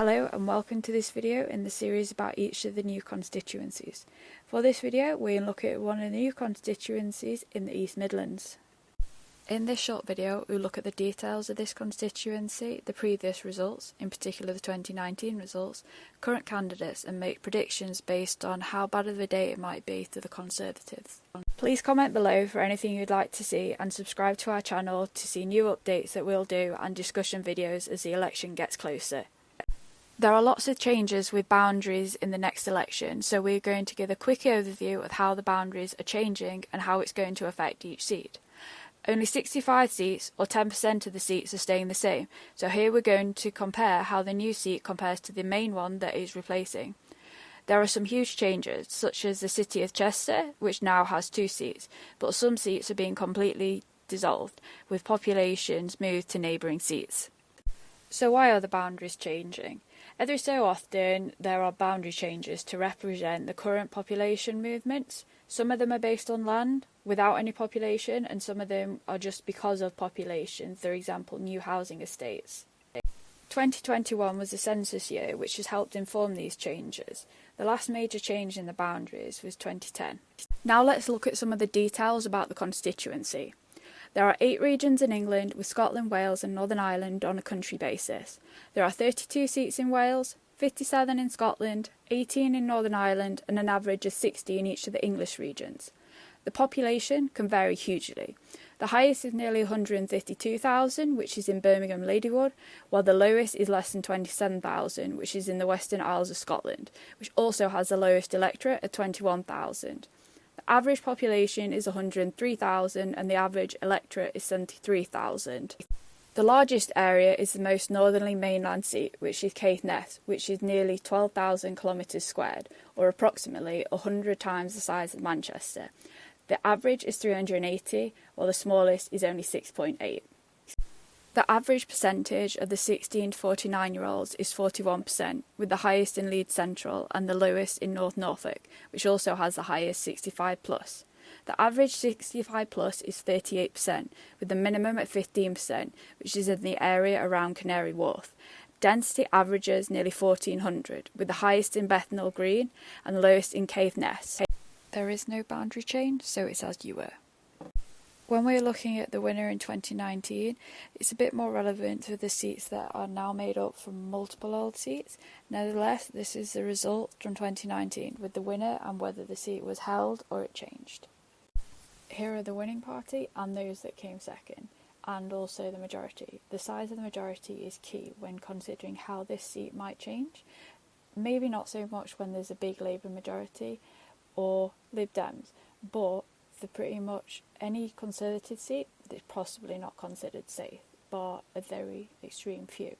Hello and welcome to this video in the series about each of the new constituencies. For this video we'll look at one of the new constituencies in the East Midlands. In this short video we'll look at the details of this constituency, the previous results, in particular the 2019 results, current candidates, and make predictions based on how bad of a day it might be to the Conservatives. Please comment below for anything you'd like to see and subscribe to our channel to see new updates that we'll do and discussion videos as the election gets closer. There are lots of changes with boundaries in the next election, so we're going to give a quick overview of how the boundaries are changing and how it's going to affect each seat. Only 65 seats, or 10% of the seats, are staying the same, so here we're going to compare how the new seat compares to the main one that is replacing. There are some huge changes, such as the City of Chester, which now has 2 seats, but some seats are being completely dissolved, with populations moved to neighbouring seats. So why are the boundaries changing? Every so often there are boundary changes to represent the current population movements. Some of them are based on land without any population, and some of them are just because of population, for example new housing estates. 2021 was the census year, which has helped inform these changes. The last major change in the boundaries was 2010. Now let's look at some of the details about the constituency. There are 8 regions in England, with Scotland, Wales and Northern Ireland on a country basis. There are 32 seats in Wales, 57 in Scotland, 18 in Northern Ireland and an average of 60 in each of the English regions. The population can vary hugely. The highest is nearly 152,000, which is in Birmingham Ladywood, while the lowest is less than 27,000, which is in the Western Isles of Scotland, which also has the lowest electorate at 21,000. The average population is 103,000 and the average electorate is 73,000. The largest area is the most northerly mainland seat, which is Caithness, which is nearly 12,000 kilometres squared, or approximately 100 times the size of Manchester. The average is 380, while the smallest is only 6.8. The average percentage of the 16 to 49-year-olds is 41%, with the highest in Leeds Central and the lowest in North Norfolk, which also has the highest 65+. The average 65+ is 38%, with the minimum at 15%, which is in the area around Canary Wharf. Density averages nearly 1,400, with the highest in Bethnal Green and the lowest in Caithness. There is no boundary change, so it's as you were. When we're looking at the winner in 2019, it's a bit more relevant to the seats that are now made up from multiple old seats. Nevertheless, this is the result from 2019, with the winner and whether the seat was held or it changed. Here are the winning party and those that came second, and also the majority. The size of the majority is key when considering how this seat might change. Maybe not so much when there's a big Labour majority or Lib Dems, but for pretty much any Conservative seat, it's possibly not considered safe, bar a very extreme few.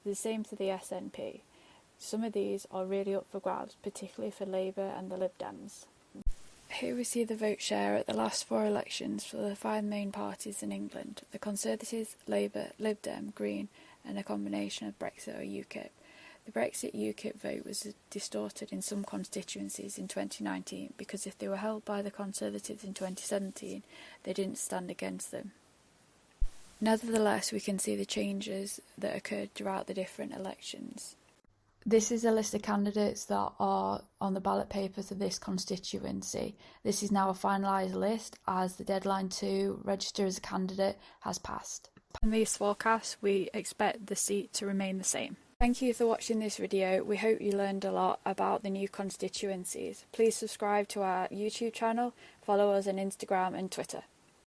The same to the SNP. Some of these are really up for grabs, particularly for Labour and the Lib Dems. Here we see the vote share at the last 4 elections for the 5 main parties in England: the Conservatives, Labour, Lib Dem, Green and a combination of Brexit or UKIP. The Brexit UKIP vote was distorted in some constituencies in 2019 because if they were held by the Conservatives in 2017, they didn't stand against them. Nevertheless, we can see the changes that occurred throughout the different elections. This is a list of candidates that are on the ballot paper for this constituency. This is now a finalised list as the deadline to register as a candidate has passed. In these forecasts, we expect the seat to remain the same. Thank you for watching this video. We hope you learned a lot about the new constituencies. Please subscribe to our YouTube channel, follow us on Instagram and Twitter.